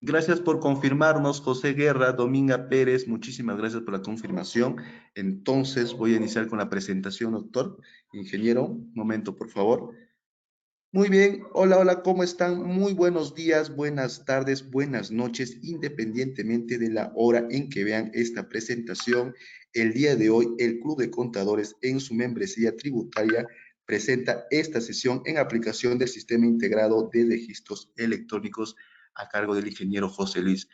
Gracias por confirmarnos, José Guerra, Dominga Pérez, muchísimas gracias por la confirmación. Entonces voy a iniciar con la presentación, doctor. Ingeniero, un momento, por favor. Muy bien, hola, hola, ¿cómo están? Muy buenos días, buenas tardes, buenas noches, independientemente de la hora en que vean esta presentación. El día de hoy, el Club de Contadores en su membresía tributaria presenta esta sesión en aplicación del Sistema Integrado de Registros Electrónicos a cargo del ingeniero José Luis.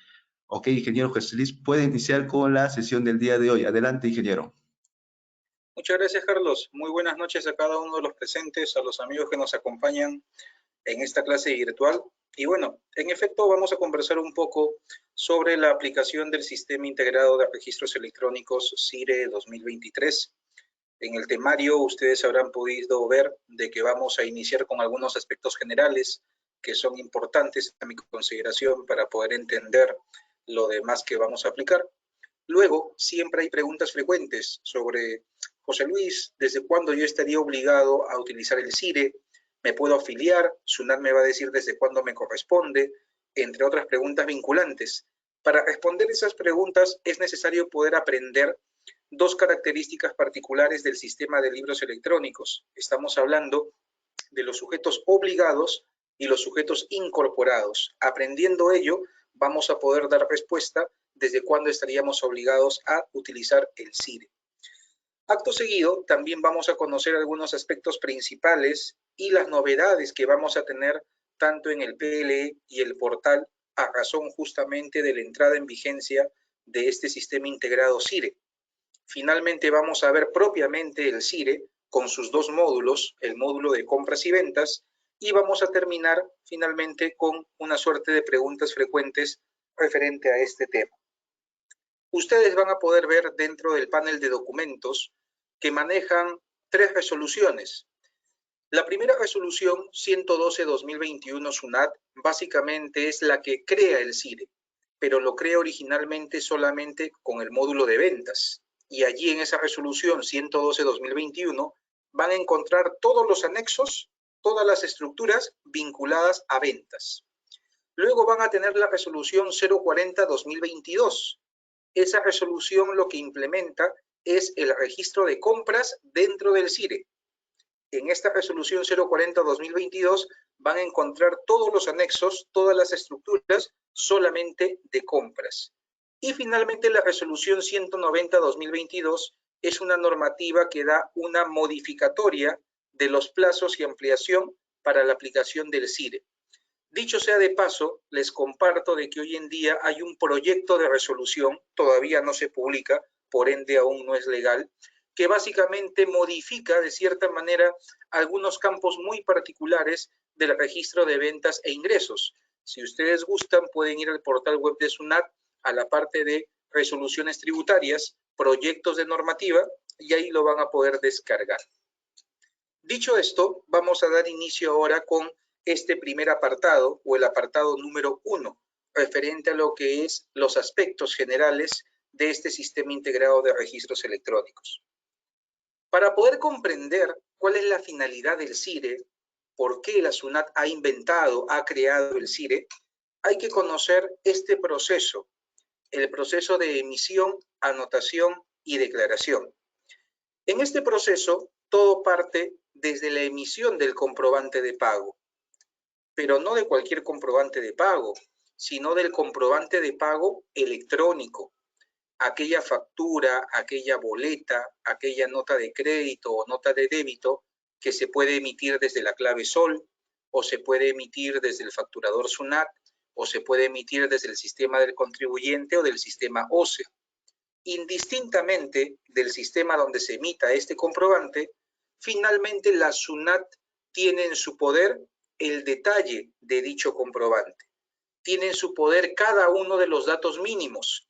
Ok, ingeniero José Luis, puede iniciar con la sesión del día de hoy. Adelante, ingeniero. Muchas gracias, Carlos. Muy buenas noches a cada uno de los presentes, a los amigos que nos acompañan en esta clase virtual. Y bueno, en efecto vamos a conversar un poco sobre la aplicación del Sistema Integrado de Registros Electrónicos SIRE 2023. En el temario ustedes habrán podido ver de que vamos a iniciar con algunos aspectos generales que son importantes a mi consideración para poder entender lo demás que vamos a aplicar. Luego, siempre hay preguntas frecuentes sobre, José Luis, ¿desde cuándo yo estaría obligado a utilizar el SIRE? ¿Me puedo afiliar? SUNAT me va a decir desde cuándo me corresponde, entre otras preguntas vinculantes. Para responder esas preguntas es necesario poder aprender dos características particulares del sistema de libros electrónicos. Estamos hablando de los sujetos obligados y los sujetos incorporados. Aprendiendo ello, vamos a poder dar respuesta desde cuándo estaríamos obligados a utilizar el SIRE. Acto seguido, también vamos a conocer algunos aspectos principales y las novedades que vamos a tener tanto en el PLE y el portal a razón justamente de la entrada en vigencia de este sistema integrado SIRE. Finalmente vamos a ver propiamente el SIRE con sus dos módulos, el módulo de compras y ventas, y vamos a terminar finalmente con una suerte de preguntas frecuentes referente a este tema. Ustedes van a poder ver dentro del panel de documentos que manejan tres resoluciones. La primera resolución, 112-2021 SUNAT, básicamente es la que crea el SIRE, pero lo crea originalmente solamente con el módulo de ventas. Y allí en esa resolución 112-2021 van a encontrar todos los anexos, todas las estructuras vinculadas a ventas. Luego van a tener la resolución 040-2022. Esa resolución lo que implementa es el registro de compras dentro del SIRE. En esta resolución 040-2022 van a encontrar todos los anexos, todas las estructuras solamente de compras. Y finalmente la resolución 190-2022 es una normativa que da una modificatoria de los plazos y ampliación para la aplicación del SIRE. Dicho sea de paso, les comparto de que hoy en día hay un proyecto de resolución, todavía no se publica, por ende aún no es legal, que básicamente modifica de cierta manera algunos campos muy particulares del registro de ventas e ingresos. Si ustedes gustan, pueden ir al portal web de SUNAT a la parte de resoluciones tributarias, proyectos de normativa, y ahí lo van a poder descargar. Dicho esto, vamos a dar inicio ahora con este primer apartado o el apartado número 1, referente a lo que es los aspectos generales de este sistema integrado de registros electrónicos. Para poder comprender cuál es la finalidad del SIRE, por qué la SUNAT ha inventado, ha creado el SIRE, hay que conocer este proceso, el proceso de emisión, anotación y declaración. En este proceso, todo parte desde la emisión del comprobante de pago, pero no de cualquier comprobante de pago, sino del comprobante de pago electrónico. Aquella factura, aquella boleta, aquella nota de crédito o nota de débito que se puede emitir desde la clave SOL, o se puede emitir desde el facturador SUNAT, o se puede emitir desde el sistema del contribuyente o del sistema OCE. Indistintamente del sistema donde se emita este comprobante, finalmente la SUNAT tiene en su poder el detalle de dicho comprobante. Tiene en su poder cada uno de los datos mínimos.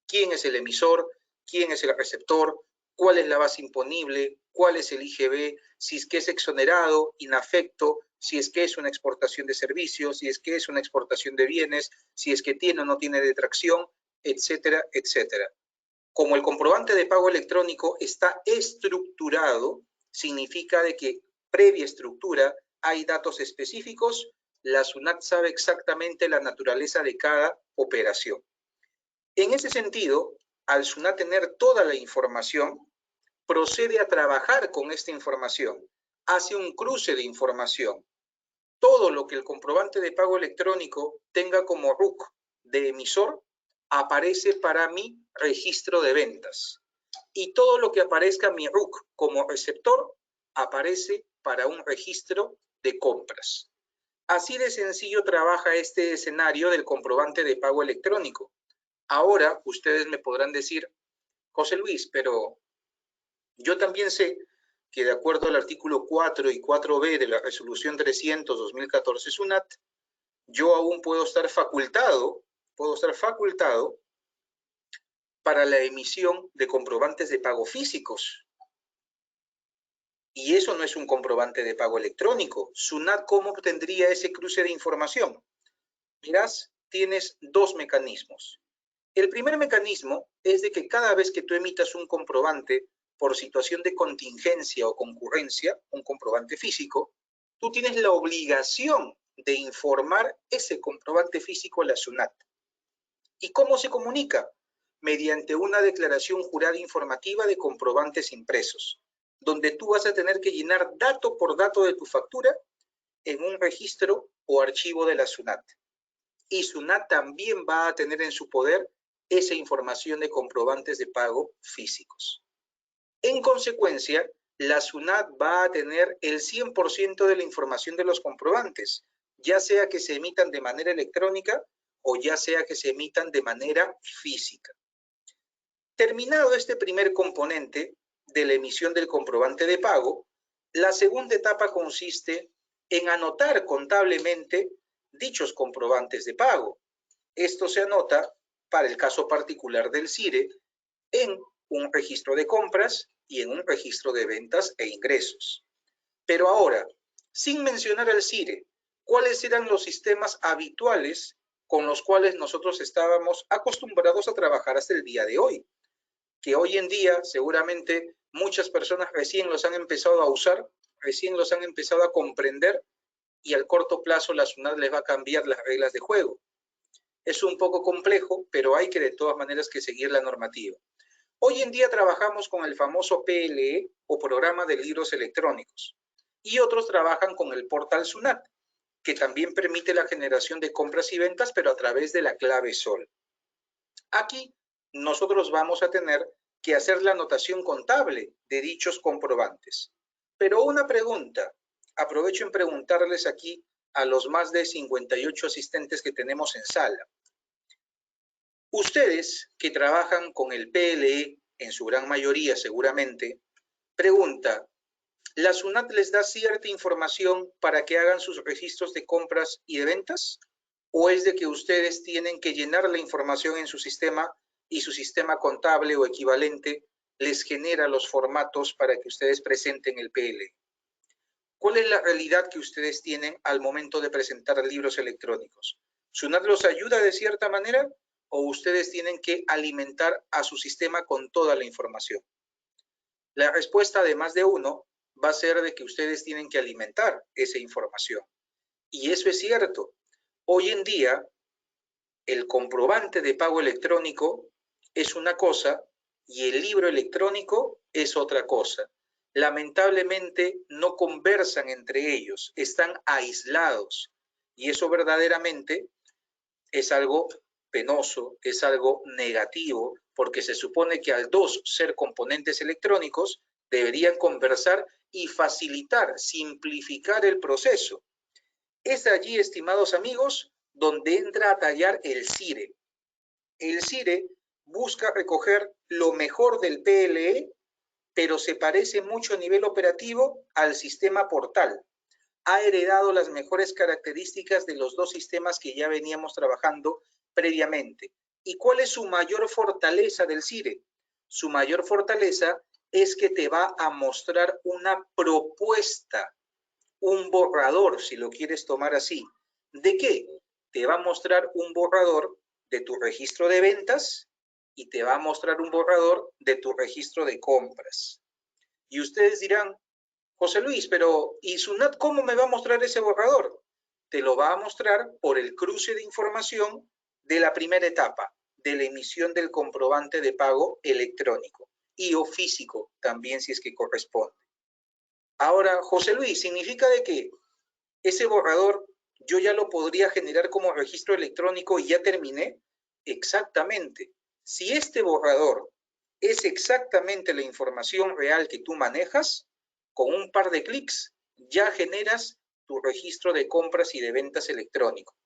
¿Quién es el emisor? ¿Quién es el receptor? ¿Cuál es la base imponible? ¿Cuál es el IGB? Si es que es exonerado, inafecto, si es que es una exportación de servicios, si es que es una exportación de bienes, si es que tiene o no tiene detracción, etcétera, etcétera. Como el comprobante de pago electrónico está estructurado, significa de que previa estructura hay datos específicos la SUNAT sabe exactamente la naturaleza de cada operación. En ese sentido, al SUNAT tener toda la información, procede a trabajar con esta información, hace un cruce de información. Todo lo que el comprobante de pago electrónico tenga como RUC de emisor aparece para mi registro de ventas. Y todo lo que aparezca mi RUC como receptor aparece para un registro de compras. Así de sencillo trabaja este escenario del comprobante de pago electrónico. Ahora ustedes me podrán decir, José Luis, pero yo también sé que de acuerdo al artículo 4 y 4b de la resolución 300-2014 SUNAT, yo aún puedo estar facultado para la emisión de comprobantes de pago físicos. Y eso no es un comprobante de pago electrónico. SUNAT, ¿cómo obtendría ese cruce de información? Mirás, tienes dos mecanismos. El primer mecanismo es de que cada vez que tú emitas un comprobante por situación de contingencia o concurrencia, un comprobante físico, tú tienes la obligación de informar ese comprobante físico a la SUNAT. ¿Y cómo se comunica? Mediante una declaración jurada informativa de comprobantes impresos, donde tú vas a tener que llenar dato por dato de tu factura en un registro o archivo de la SUNAT. Y SUNAT también va a tener en su poder esa información de comprobantes de pago físicos. En consecuencia, la SUNAT va a tener el 100% de la información de los comprobantes, ya sea que se emitan de manera electrónica o ya sea que se emitan de manera física. Terminado este primer componente de la emisión del comprobante de pago, la segunda etapa consiste en anotar contablemente dichos comprobantes de pago. Esto se anota, para el caso particular del CIRE, en un registro de compras y en un registro de ventas e ingresos. Pero ahora, sin mencionar al CIRE, ¿cuáles eran los sistemas habituales con los cuales nosotros estábamos acostumbrados a trabajar hasta el día de hoy? Que hoy en día seguramente muchas personas recién los han empezado a usar, recién los han empezado a comprender y al corto plazo la SUNAT les va a cambiar las reglas de juego. Es un poco complejo, pero hay que de todas maneras que seguir la normativa. Hoy en día trabajamos con el famoso PLE o Programa de Libros Electrónicos y otros trabajan con el portal SUNAT, que también permite la generación de compras y ventas, pero a través de la clave SOL. Aquí nosotros vamos a tener que hacer la anotación contable de dichos comprobantes. Pero una pregunta, aprovecho en preguntarles aquí a los más de 58 asistentes que tenemos en sala. Ustedes que trabajan con el PLE, en su gran mayoría seguramente, pregunta, ¿la SUNAT les da cierta información para que hagan sus registros de compras y de ventas? ¿O es de que ustedes tienen que llenar la información en su sistema y su sistema contable o equivalente les genera los formatos para que ustedes presenten el PLE? ¿Cuál es la realidad que ustedes tienen al momento de presentar libros electrónicos? ¿SUNAT los ayuda de cierta manera o ustedes tienen que alimentar a su sistema con toda la información? La respuesta de más de uno va a ser de que ustedes tienen que alimentar esa información. Y eso es cierto. Hoy en día, el comprobante de pago electrónico es una cosa y el libro electrónico es otra cosa. Lamentablemente no conversan entre ellos, están aislados. Y eso verdaderamente es algo penoso, es algo negativo, porque se supone que al dos ser componentes electrónicos deberían conversar y facilitar, simplificar el proceso. Es allí, estimados amigos, donde entra a tallar el CIRE. El CIRE busca recoger lo mejor del PLE, pero se parece mucho a nivel operativo al sistema portal. Ha heredado las mejores características de los dos sistemas que ya veníamos trabajando previamente. ¿Y cuál es su mayor fortaleza del CIRE? Su mayor fortaleza es que te va a mostrar una propuesta, un borrador, si lo quieres tomar así. ¿De qué? Te va a mostrar un borrador de tu registro de ventas y te va a mostrar un borrador de tu registro de compras. Y ustedes dirán, José Luis, pero ¿y SUNAT cómo me va a mostrar ese borrador? te lo va a mostrar por el cruce de información de la primera etapa, de la emisión del comprobante de pago electrónico y o físico también si es que corresponde. Ahora, José Luis, ¿significa de que ese borrador yo ya lo podría generar como registro electrónico y ya terminé? Exactamente. Si este borrador es exactamente la información real que tú manejas, con un par de clics ya generas tu registro de compras y de ventas electrónico.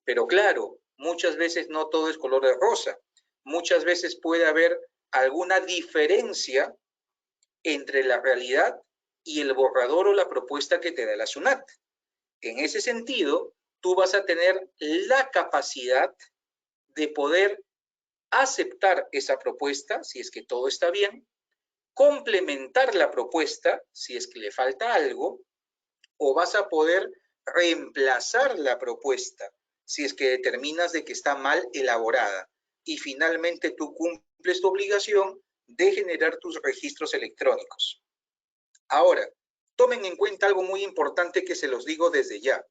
Pero claro, muchas veces no todo es color de rosa. Muchas veces puede haber alguna diferencia entre la realidad y el borrador o la propuesta que te da la SUNAT. En ese sentido, tú vas a tener la capacidad de poder aceptar esa propuesta, si es que todo está bien, complementar la propuesta, si es que le falta algo, o vas a poder reemplazar la propuesta, si es que determinas de que está mal elaborada. Y finalmente tú cumples tu obligación de generar tus registros electrónicos. Ahora, tomen en cuenta algo muy importante que se los digo desde ya.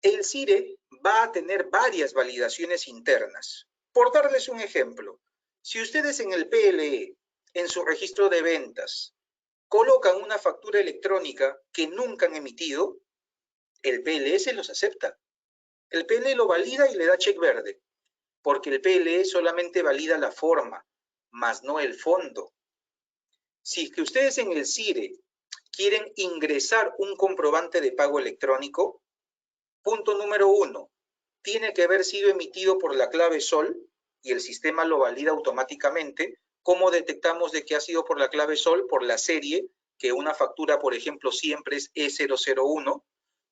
El CIRE va a tener varias validaciones internas. Por darles un ejemplo, si ustedes en el PLE, en su registro de ventas, colocan una factura electrónica que nunca han emitido, el PLE se los acepta. El PLE lo valida y le da check verde, porque el PLE solamente valida la forma, más no el fondo. Si es que ustedes en el CIRE quieren ingresar un comprobante de pago electrónico, punto número 1, tiene que haber sido emitido por la clave SOL y el sistema lo valida automáticamente. ¿Cómo detectamos de que ha sido por la clave SOL? Por la serie, que una factura, por ejemplo, siempre es E001.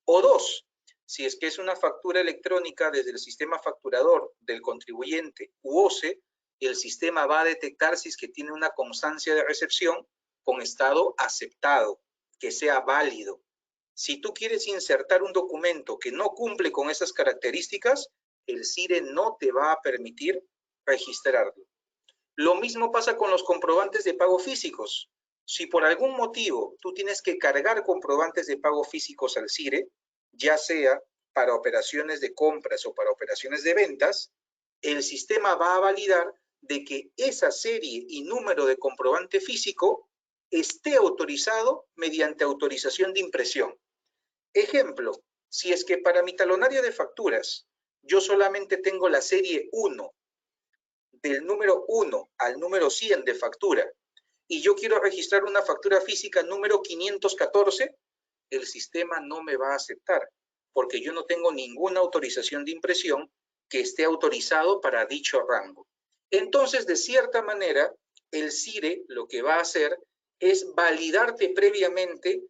O 2, si es que es una factura electrónica desde el sistema facturador del contribuyente u OCE, el sistema va a detectar si es que tiene una constancia de recepción con estado aceptado, que sea válido. Si tú quieres insertar un documento que no cumple con esas características, el CIRE no te va a permitir registrarlo. Lo mismo pasa con los comprobantes de pago físicos. Si por algún motivo tú tienes que cargar comprobantes de pago físicos al CIRE, ya sea para operaciones de compras o para operaciones de ventas, el sistema va a validar de que esa serie y número de comprobante físico esté autorizado mediante autorización de impresión. Ejemplo, si es que para mi talonario de facturas yo solamente tengo la serie 1, del número 1 al número 100 de factura, y yo quiero registrar una factura física número 514, el sistema no me va a aceptar, porque yo no tengo ninguna autorización de impresión que esté autorizado para dicho rango. Entonces, de cierta manera, el CIRE lo que va a hacer es validarte previamente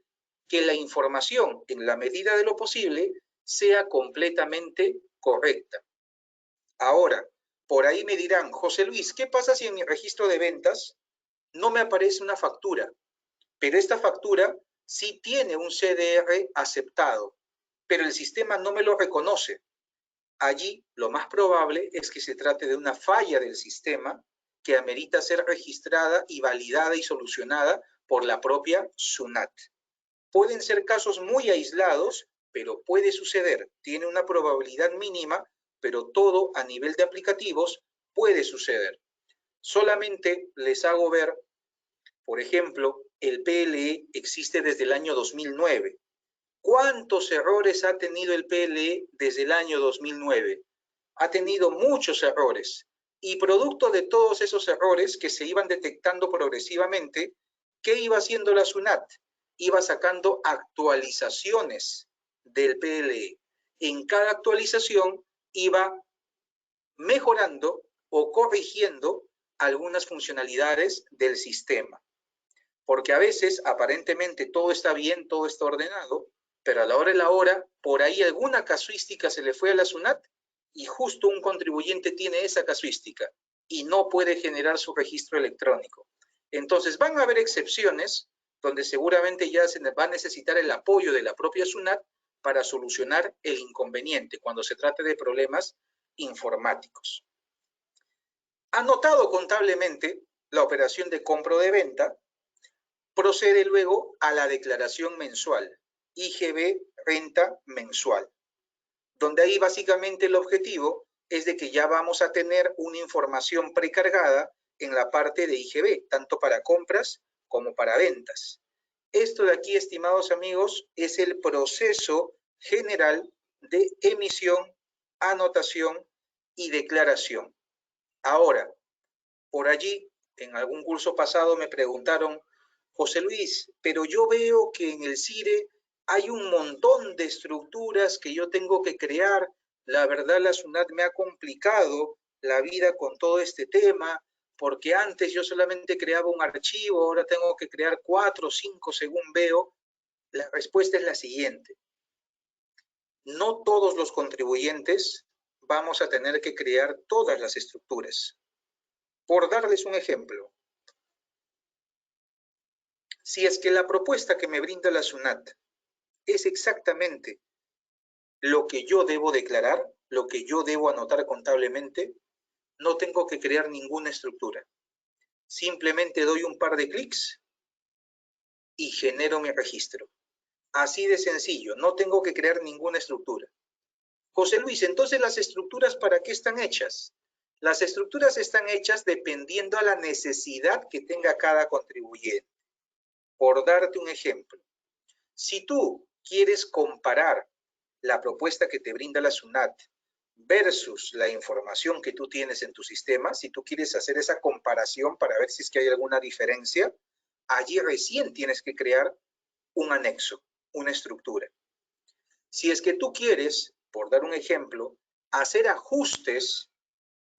que la información, en la medida de lo posible, sea completamente correcta. Ahora, por ahí me dirán, José Luis, ¿qué pasa si en mi registro de ventas no me aparece una factura? Pero esta factura sí tiene un CDR aceptado, pero el sistema no me lo reconoce. Allí lo más probable es que se trate de una falla del sistema que amerita ser registrada y validada y solucionada por la propia SUNAT. Pueden ser casos muy aislados, pero puede suceder. Tiene una probabilidad mínima, pero todo a nivel de aplicativos puede suceder. Solamente les hago ver, por ejemplo, el PLE existe desde el año 2009. ¿Cuántos errores ha tenido el PLE desde el año 2009? Ha tenido muchos errores. Y producto de todos esos errores que se iban detectando progresivamente, ¿qué iba haciendo la SUNAT? Iba sacando actualizaciones del PLE. En cada actualización iba mejorando o corrigiendo algunas funcionalidades del sistema. Porque a veces, aparentemente, todo está bien, todo está ordenado, pero a la hora de la hora, por ahí alguna casuística se le fue a la SUNAT y justo un contribuyente tiene esa casuística y no puede generar su registro electrónico. Entonces van a haber excepciones donde seguramente ya se va a necesitar el apoyo de la propia SUNAT para solucionar el inconveniente cuando se trate de problemas informáticos. Anotado contablemente la operación de compra o de venta, procede luego a la declaración mensual, IGB renta mensual. donde ahí básicamente el objetivo es de que ya vamos a tener una información precargada en la parte de IGB, tanto para compras como para ventas. Esto de aquí, estimados amigos, es el proceso general de emisión, anotación y declaración. Ahora, por allí, en algún curso pasado me preguntaron, José Luis, pero yo veo que en el CIRE hay un montón de estructuras que yo tengo que crear. La verdad, la SUNAT me ha complicado la vida con todo este tema, porque antes yo solamente creaba un archivo, ahora tengo que crear 4 o 5 según veo. La respuesta es la siguiente. No todos los contribuyentes vamos a tener que crear todas las estructuras. Por darles un ejemplo, si es que la propuesta que me brinda la SUNAT es exactamente lo que yo debo declarar, lo que yo debo anotar contablemente, no tengo que crear ninguna estructura. Simplemente doy un par de clics y genero mi registro. Así de sencillo, no tengo que crear ninguna estructura. José Luis, entonces las estructuras, ¿para qué están hechas? Las estructuras están hechas dependiendo a la necesidad que tenga cada contribuyente. Por darte un ejemplo, si tú quieres comparar la propuesta que te brinda la SUNAT versus la información que tú tienes en tu sistema, si tú quieres hacer esa comparación para ver si es que hay alguna diferencia, allí recién tienes que crear un anexo, una estructura. Si es que tú quieres, por dar un ejemplo, hacer ajustes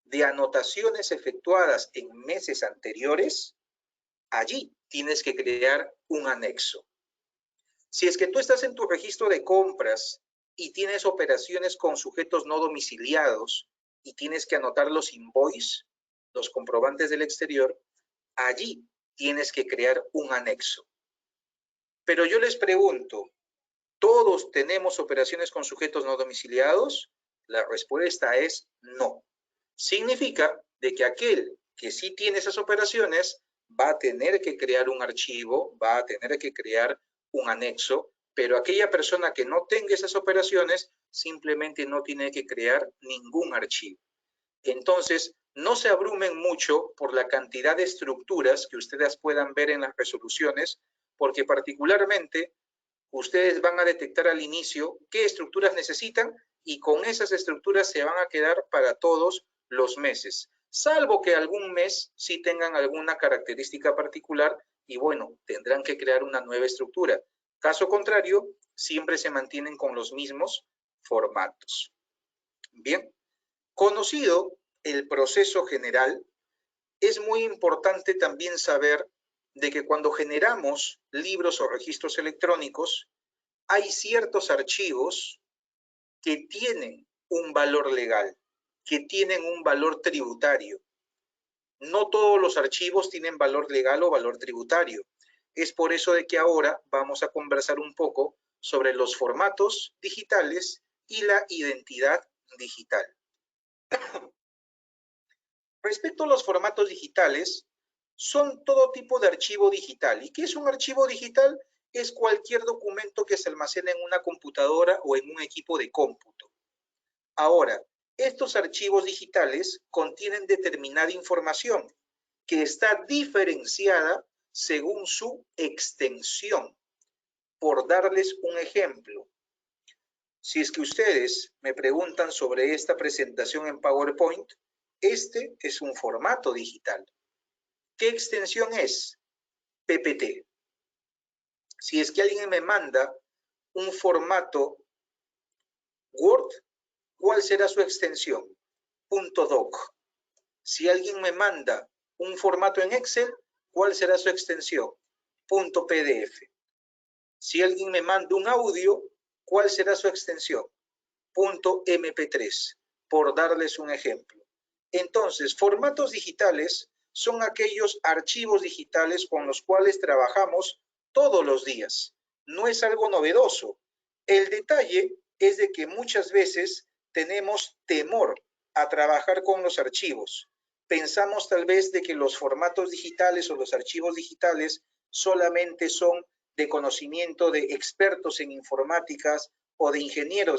de anotaciones efectuadas en meses anteriores, allí tienes que crear un anexo. Si es que tú estás en tu registro de compras y tienes operaciones con sujetos no domiciliados y tienes que anotar los invoices, los comprobantes del exterior, allí tienes que crear un anexo. Pero yo les pregunto, ¿todos tenemos operaciones con sujetos no domiciliados? La respuesta es no. Significa de que aquel que sí tiene esas operaciones va a tener que crear un archivo, va a tener que crear un anexo, pero aquella persona que no tenga esas operaciones simplemente no tiene que crear ningún archivo. Entonces, no se abrumen mucho por la cantidad de estructuras que ustedes puedan ver en las resoluciones, porque particularmente ustedes van a detectar al inicio qué estructuras necesitan y con esas estructuras se van a quedar para todos los meses, salvo que algún mes sí tengan alguna característica particular y bueno, tendrán que crear una nueva estructura. Caso contrario, siempre se mantienen con los mismos formatos. Bien, conocido el proceso general, es muy importante también saber de que cuando generamos libros o registros electrónicos, hay ciertos archivos que tienen un valor legal, que tienen un valor tributario. No todos los archivos tienen valor legal o valor tributario. Es por eso de que ahora vamos a conversar un poco sobre los formatos digitales y la identidad digital. Respecto a los formatos digitales, son todo tipo de archivo digital. ¿Y qué es un archivo digital? Es cualquier documento que se almacena en una computadora o en un equipo de cómputo. Ahora, estos archivos digitales contienen determinada información que está diferenciada según su extensión. Por darles un ejemplo, si es que ustedes me preguntan sobre esta presentación en PowerPoint, este es un formato digital. ¿Qué extensión es? PPT. Si es que alguien me manda un formato Word, ¿cuál será su extensión? .doc. Si alguien me manda un formato en Excel, ¿cuál será su extensión? .pdf. Si alguien me manda un audio, ¿cuál será su extensión? .mp3, por darles un ejemplo. Entonces, formatos digitales son aquellos archivos digitales con los cuales trabajamos todos los días. No es algo novedoso. El detalle es de que muchas veces tenemos temor a trabajar con los archivos. Pensamos tal vez de que los formatos digitales o los archivos digitales solamente son de conocimiento de expertos en informáticas o de ingenieros